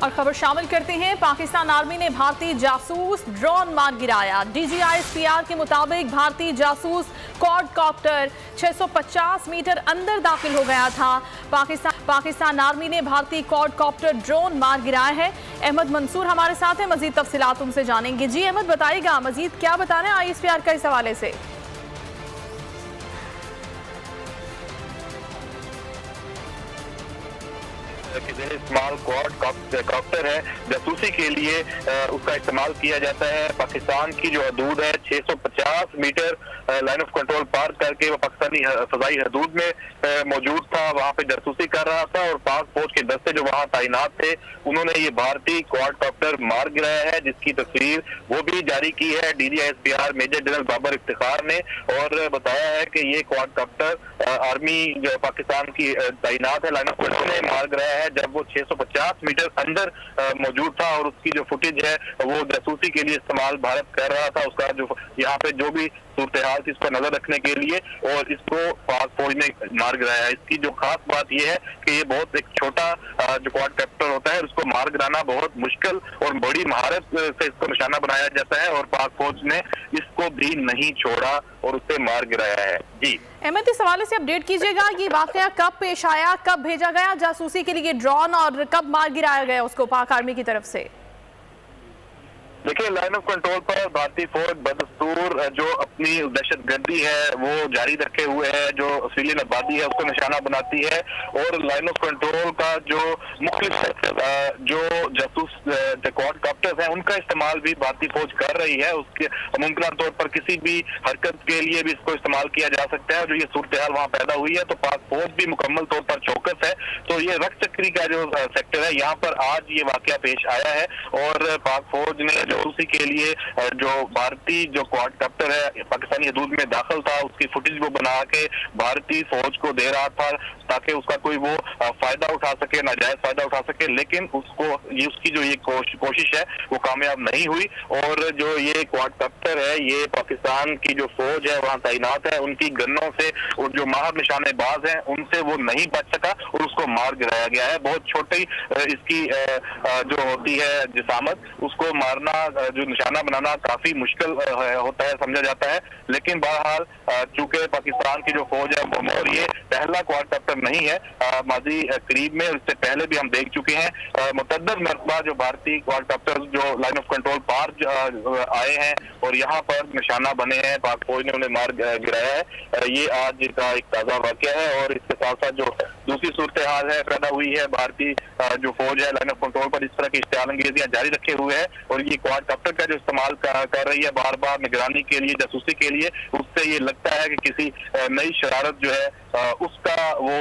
और खबर शामिल करते हैं। पाकिस्तान आर्मी ने भारतीय जासूस ड्रोन मार गिराया। DGISPR के मुताबिक भारतीय जासूस क्वाडकॉप्टर 650 मीटर अंदर दाखिल हो गया था। पाकिस्तान आर्मी ने भारतीय क्वाडकॉप्टर ड्रोन मार गिराया है। अहमद मंसूर हमारे साथ है, मजीद तफसीलात उनसे जानेंगे। जी अहमद, बताइएगा मजीद क्या बता रहे हैं ISPR का इस हवाले से? इस्तेमाल क्वाडकॉप्टर है, जासूसी के लिए उसका इस्तेमाल किया जाता है। पाकिस्तान की जो हदूद है 650 मीटर लाइन ऑफ कंट्रोल पार करके वो पाकिस्तानी फजाई हदूद में मौजूद था, वहां पे जासूसी कर रहा था और पाक फौज के दस्ते जो वहां तैनात थे उन्होंने ये भारतीय क्वाडकॉप्टर मार गिराया है, जिसकी तस्वीर वो भी जारी की है DGISPR major general Babar Iftikhar ने, और बताया है कि ये क्वाडकॉप्टर आर्मी जो पाकिस्तान की तैनात है लाइन ऑफ कंट्रोल ने मार गिराया है जब वो 650 मीटर अंदर मौजूद था, और उसकी जो फुटेज है वो जासूसी के लिए इस्तेमाल भारत कर रहा था। उसका जो यहाँ पे जो भी सूरत हाल थी इस पर नजर रखने के लिए, और इसको पाक फौज ने मार गिराया है। इसकी जो खास बात यह है कि ये बहुत एक छोटा जो क्वाडकॉप्टर होता है उसको मार गिराना बहुत मुश्किल और बड़ी महारत से इसको निशाना बनाया जाता है, और पाक फौज ने इसको भी नहीं छोड़ा और उसे मार गिराया है। जी अहमद, इस हवाले से अपडेट कीजिएगा, ये वाकया कब पेश आया, कब भेजा गया जासूसी के लिए ड्रोन और कब मार गिराया गया उसको पाक आर्मी की तरफ से? देखिए, लाइन ऑफ कंट्रोल पर भारतीय फौज बदस्तूर जो अपनी दहशतगर्दी है वो जारी रखे हुए है, जो सिविलियन आबादी है उसको निशाना बनाती है, और लाइन ऑफ कंट्रोल का जो मुख्तलिफ जो जासूस क्वाडकॉप्टर्स हैं उनका इस्तेमाल भी भारतीय फौज कर रही है। उसके मुमकिन तौर पर किसी भी हरकत के लिए भी इसको इस्तेमाल किया जा सकता है। जो ये सूरत हाल वहाँ पैदा हुई है तो पाक फौज भी मुकम्मल तौर पर चौकस है। तो ये रक्त चक्री का जो सेक्टर है यहाँ पर आज ये वाकया पेश आया है, और पाक फौज ने जासूसी के लिए जो भारतीय जो क्वाडकॉप्टर है पाकिस्तानी हदूद में दाखिल था उसकी फुटेज वो बना के भारतीय फौज को दे रहा था ताकि उसका कोई वो फायदा उठा सके, नाजायज फायदा उठा सके, लेकिन उसको ये उसकी जो ये कोशिश है वो कामयाब नहीं हुई, और जो ये क्वाडकॉप्टर है ये पाकिस्तान की जो फौज है वहाँ तैनात है उनकी गन्नों से और जो माहिर निशानेबाज हैं उनसे वो नहीं बच सका और उसको मार गिराया गया है। बहुत छोटी इसकी जो होती है जिसामत, उसको मारना जो निशाना बनाना काफी मुश्किल होता है समझा जाता है, लेकिन बहरहाल चूंकि पाकिस्तान की जो फौज है और ये पहला क्वाडकॉप्टर नहीं है, माजी करीब में इससे पहले भी हम देख चुके हैं मुतअद्दिद मरतबा जो भारतीय क्वाडकॉप्टर जो लाइन ऑफ कंट्रोल पार आए हैं और यहाँ पर निशाना बने हैं, पाक फौज ने उन्हें मार गिराया है। ये आज का एक ताजा वाकया है, और इसके साथ साथ जो दूसरी सूरत हाल है पैदा हुई है, भारतीय जो फौज है लाइन ऑफ कंट्रोल पर इस तरह की इश्तियाल अंगेजियां जारी रखे हुए है, और ये क्वाडकॉप्टर का जो इस्तेमाल कर रही है बार बार निगरानी के लिए, जासूसी के लिए, उससे ये लगता है कि किसी नई शरारत जो है उसका वो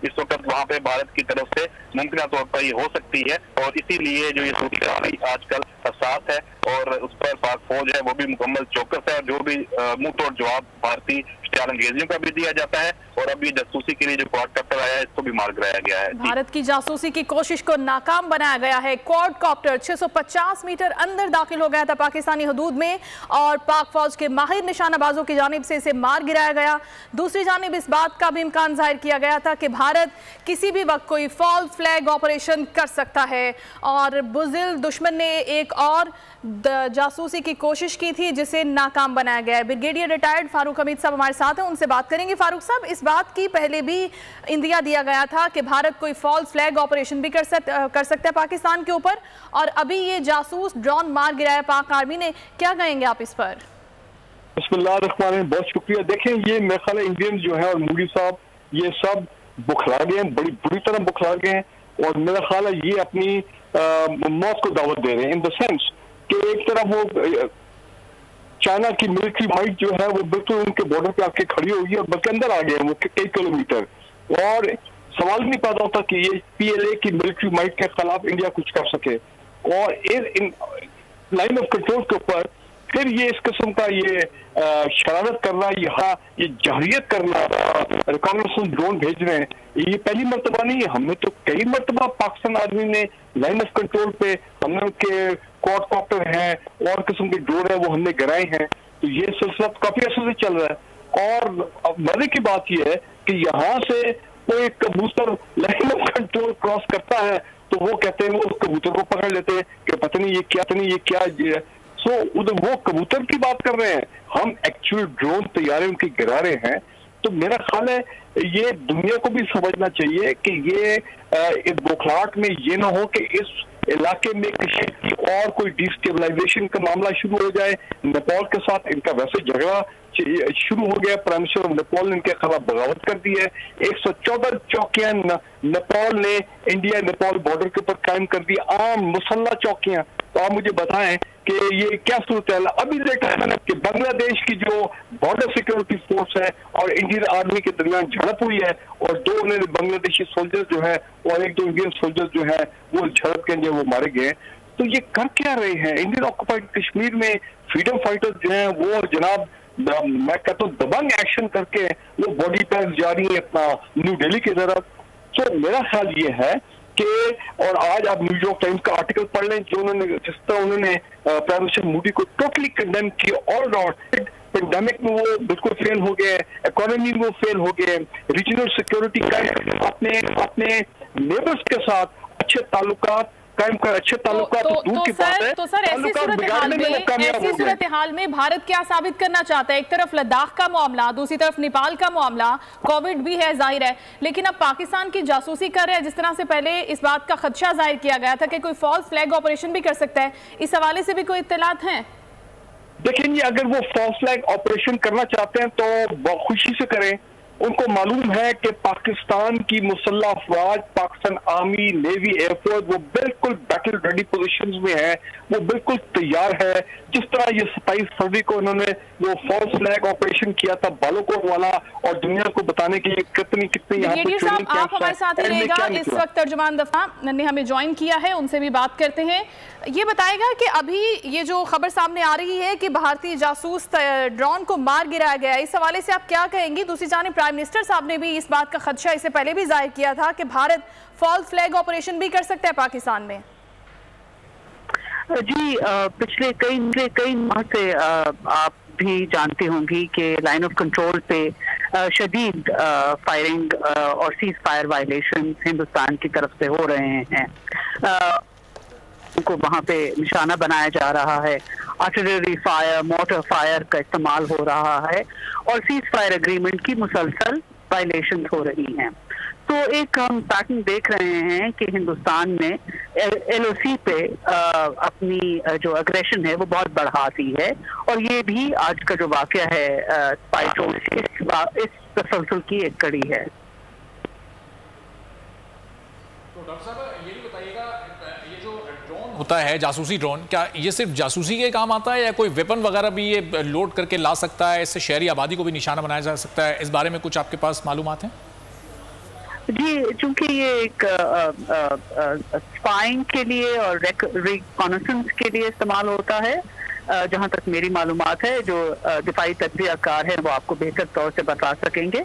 इस वक्त वहाँ पे भारत की तरफ से मुमकिन तौर पर ये हो सकती है, और इसीलिए जो ये सूरत आजकल साथ है और उस पर पाक फौज है वो भी मुकम्मल चौकस है, और जो भी मुंह तोड़ जवाब भारतीय इश्तियाल अंगेजियों का भी दिया जाता है, और अब ये जासूसी के लिए जो क्वाडकॉप्टर आया है इसको भी मार गिराया गया है। भारत की जासूसी की कोशिश को नाकाम बनाया गया है। क्वाडकॉप्टर 650 मीटर अंदर दाखिल हो गया था पाकिस्तानी हदूद में, और पाक फौज के माहिर निशानाबाजों की जानिब से इसे मार गिराया गया। दूसरी जानिब इस बात का भी इम्कान जाहिर किया गया था कि भारत किसी भी वक्त कोई फॉल्स फ्लैग ऑपरेशन कर सकता है, और बुज़दिल दुश्मन ने एक और जासूसी की कोशिश की थी जिसे नाकाम बनाया गया है। ब्रिगेडियर रिटायर्ड फारूक हमीद साहब हमारे साथ हैं, उनसे बात करेंगे। फारूक साहब, इस बात की पहले भी इंदिया दिया गया था कि भारत कोई फॉल्स फ्लैग ऑपरेशन भी कर सकता है पाकिस्तान के ऊपर, और अभी ये जासूस ड्रोन मार गिराया पाक आर्मी ने, क्या कहेंगे आप इस पर? बिस्मिल्लाहिर्रहमानिर्रहीम, बहुत शुक्रिया। देखें, ये मेरे ख्याल है इंडियन जो है और मोदी साहब ये सब बुखला गए हैं, बड़ी बुरी तरह बुखला गए हैं, और मेरा ख्याल है ये अपनी मौत को दावत दे रहे हैं, इन द सेंस कि एक तरफ वो चाइना की मिलिट्री माइट जो है वो बिल्कुल उनके बॉर्डर पे आके खड़ी होगी और बल्कि अंदर आ गए वो कई किलोमीटर, और सवाल नहीं पैदा होता कि ये PLA की मिलिट्री माइट के खिलाफ इंडिया कुछ कर सके, और इन लाइन ऑफ कंट्रोल के ऊपर फिर ये इस किस्म का ये शरारत करना, यहाँ ये जहरियत करना, रिकॉग्निशन ड्रोन भेज रहे हैं, ये पहली मरतबा नहीं है। हमने तो कई मरतबा पाकिस्तान आर्मी ने लाइन ऑफ कंट्रोल पे हमने उनके क्वाडकॉप्टर हैं और किस्म के ड्रोन है वो हमने गिराए हैं, तो ये सिलसिला काफी असर से चल रहा है। और मजे की बात यह है कि यहाँ से कोई कबूतर लाइन ऑफ कंट्रोल क्रॉस करता है तो वो कहते हैं, वो उस कबूतर को पकड़ लेते हैं कि पता नहीं ये क्या सो उधर वो कबूतर की बात कर रहे हैं, हम एक्चुअल ड्रोन तैयारे उनके गिरा रहे हैं। तो मेरा ख्याल है ये दुनिया को भी समझना चाहिए कि ये इस बौखलाहट में ये ना हो कि इस इलाके में किसी और कोई डिस्टेबलाइजेशन का मामला शुरू हो जाए। नेपाल के साथ इनका वैसे झगड़ा शुरू हो गया, प्राइम मिनिस्टर ऑफ नेपाल ने इनके खिलाफ बगावत कर दी है। 114 चौकियां नेपाल ने इंडिया नेपाल बॉर्डर के ऊपर कायम कर दी, आम मुसल्ला चौकियां। तो आप मुझे बताएं कि ये क्या सूरत है। अभी देखा है कि बांग्लादेश की जो बॉर्डर सिक्योरिटी फोर्स है और इंडियन आर्मी के दरमियान झड़प हुई है और 2 बांग्लादेशी सोल्जर्स जो है और 1-2 इंडियन सोल्जर्स जो है वो झड़प के वो मारे गए। तो ये कर क्या रहे हैं इंडियन ऑक्युपाइड कश्मीर में? फ्रीडम फाइटर्स जो है वो जनाब मैं कहता हूँ दबंग एक्शन करके वो बॉडी पैक जा रही है अपना न्यू दिल्ली की तरफ। तो मेरा ख्याल ये है कि, और आज आप न्यूयॉर्क टाइम्स का आर्टिकल पढ़ लें जो उन्होंने जिस तरह उन्होंने प्राइम मिनिस्टर मोदी को टोटली कंडेम किया ऑल राउंड। पेंडेमिक में वो बिल्कुल फेल हो गए, इकोनॉमी में वो फेल हो गए, रीजनल सिक्योरिटी का अपने नेबर्स के साथ अच्छे ताल्लुकात कायम कर, अच्छे ताल्लुकात तो दूर की बात है। तो सर ऐसी सूरत हाल में भारत क्या साबित करना चाहता है? एक तरफ लद्दाख का मामला, दूसरी तरफ नेपाल का मामला, कोविड भी है जाहिर है, लेकिन अब पाकिस्तान की जासूसी कर रहे हैं। जिस तरह से पहले इस बात का खदशा जाहिर किया गया था कि कोई फॉल्स फ्लैग ऑपरेशन भी कर सकता है, इस हवाले से भी कोई इत्तलात हैं? देखिए, अगर वो फॉल्स फ्लैग ऑपरेशन करना चाहते हैं तो खुशी से करें। उनको मालूम है कि पाकिस्तान की मुसल्ला अफवाज, पाकिस्तान आर्मी, नेवी, एयरफोर्स वो बिल्कुल बैटल रेडी पोजीशंस में है, वो बिल्कुल तैयार है। जिस तरह ये 27 फरवरी को उन्होंने वो फॉल्स फ्लैग ऑपरेशन किया था बालाकोट वाला और दुनिया को बताने के लिए कितनी आप हमारे साथ ही रहेगा। इस वक्त तर्जुमान दफा ने हमें ज्वाइन किया है, उनसे भी बात करते हैं। ये बताएगा कि अभी ये जो खबर सामने आ रही है कि भारतीय जासूस ड्रोन को मार गिराया गया, इस हवाले से आप क्या कहेंगी? दूसरी जानिब प्राइम मिनिस्टर साहब ने भी इस बात का खदशा इससे पहले भी जाहिर किया था कि भारत फॉल्स फ्लैग ऑपरेशन भी कर सकता है पाकिस्तान में। जी, पिछले कई माह से आप भी जानती होंगी कि लाइन ऑफ कंट्रोल पे शदीद फायरिंग और सीज फायर वायलेशन हिंदुस्तान की तरफ से हो रहे हैं। उनको वहाँ पे निशाना बनाया जा रहा है, आर्टिलरी फायर, मोटर फायर का इस्तेमाल हो रहा है और सीज फायर एग्रीमेंट की मुसलसल वायलेशन हो रही हैं। तो एक हम पैटर्न देख रहे हैं कि हिंदुस्तान ने LOC पे अपनी जो अग्रेशन है वो बहुत बढ़ा दी है और ये भी आज का जो वाकया है स्पाइटो इस तसलसल की एक कड़ी है। तो डॉक्टर साहब ये भी बताइएगा, ये जो ड्रोन होता है जासूसी ड्रोन, क्या ये सिर्फ जासूसी के काम आता है या कोई वेपन वगैरह भी ये लोड करके ला सकता है? इससे शहरी आबादी को भी निशाना बनाया जा सकता है? इस बारे में कुछ आपके पास मालूमात हैं? जी, चूंकि ये एक स्पाइंग के लिए और रिकॉनेसेंस के लिए इस्तेमाल होता है, जहां तक मेरी मालूमात है, जो दिफाई तजज़ियाकार है वो आपको बेहतर तौर से बता सकेंगे।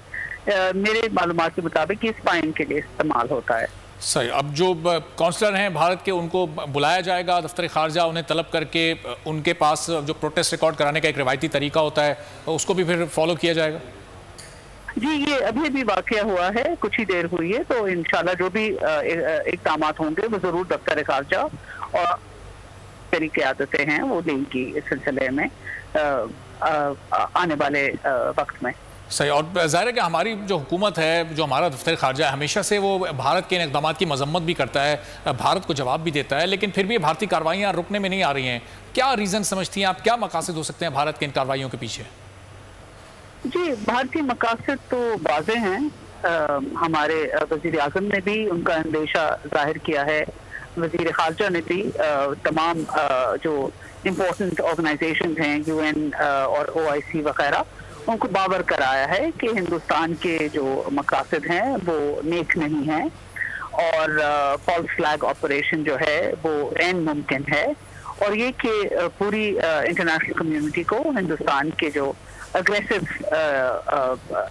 मेरे मालूमात के मुताबिक ये स्पाइंग के लिए इस्तेमाल होता है। सही। अब जो काउंसलर हैं भारत के, उनको बुलाया जाएगा दफ्तर खारजा, उन्हें तलब करके उनके पास जो प्रोटेस्ट रिकॉर्ड कराने का एक रिवायती तरीका होता है उसको भी फिर फॉलो किया जाएगा? जी, ये अभी वाकया हुआ है, कुछ ही देर हुई है, तो इंशाल्लाह जो भी इक़दामात होंगे वो जरूर दफ्तर खारजा और मेरी क़यादतें हैं वो लेंगी इस सिलसिले में आने वाले वक्त में। सही। और ज़ाहिर है कि हमारी जो हुकूमत है, जो हमारा दफ्तर खारजा है, हमेशा से वो भारत के इन इक़दाम की मजम्मत भी करता है, भारत को जवाब भी देता है, लेकिन फिर भी भारतीय कार्रवाइयाँ रुकने में नहीं आ रही हैं। क्या रीज़न समझती हैं आप, क्या मकासद हो सकते हैं भारत के इन कार्रवाइयों के पीछे? जी, भारतीय मकासद तो वाज़ेह हैं। हमारे वज़ीर आज़म ने भी उनका अंदेशा जाहिर किया है, वज़ीर ख़ारजा ने भी तमाम जो इम्पोर्टेंट ऑर्गेनाइजेशन हैं UN और OIC वगैरह, उनको बावर कराया है कि हिंदुस्तान के जो मकासद हैं वो नेक नहीं हैं और फॉल्स फ्लैग ऑपरेशन जो है वो ऐन मुमकिन है और ये कि पूरी इंटरनेशनल कम्युनिटी को हिंदुस्तान के जो अग्रेसिव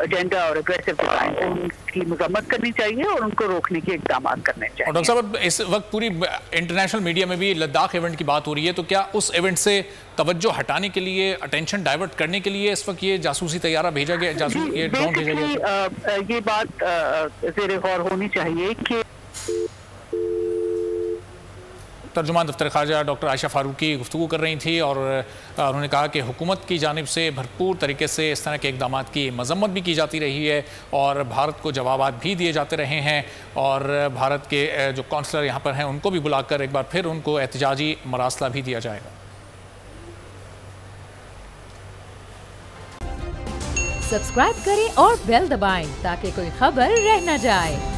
एजेंडा और अग्रेसिव डिजाइन उनकी मजम्मत करनी चाहिए और उनको रोकने के इक़दाम करने चाहिए। और डॉक्टर साहब, इस वक्त पूरी इंटरनेशनल मीडिया में भी लद्दाख इवेंट की बात हो रही है, तो क्या उस इवेंट से तवज्जो हटाने के लिए, अटेंशन डाइवर्ट करने के लिए इस वक्त ये जासूसी तैयारा भेजा गया, ये ड्रोन भेजा गया? ये बात ज़ेरे गौर होनी चाहिए कि तर्जुमान दफ्तर खारजा डॉक्टर आयशा फारूकी गुफ्तगू कर रही थी और उन्होंने कहा कि हुकूमत की जानिब से भरपूर तरीके से इस तरह के इकदाम की मजम्मत भी की जाती रही है और भारत को जवाबात भी दिए जाते रहे हैं और भारत के जो कौंसलर यहाँ पर हैं उनको भी बुलाकर एक बार फिर उनको एहतजाजी मरासला भी दिया जाएगा। सब्सक्राइब करें और बेल दबाएं ताकि कोई खबर रह न जाए।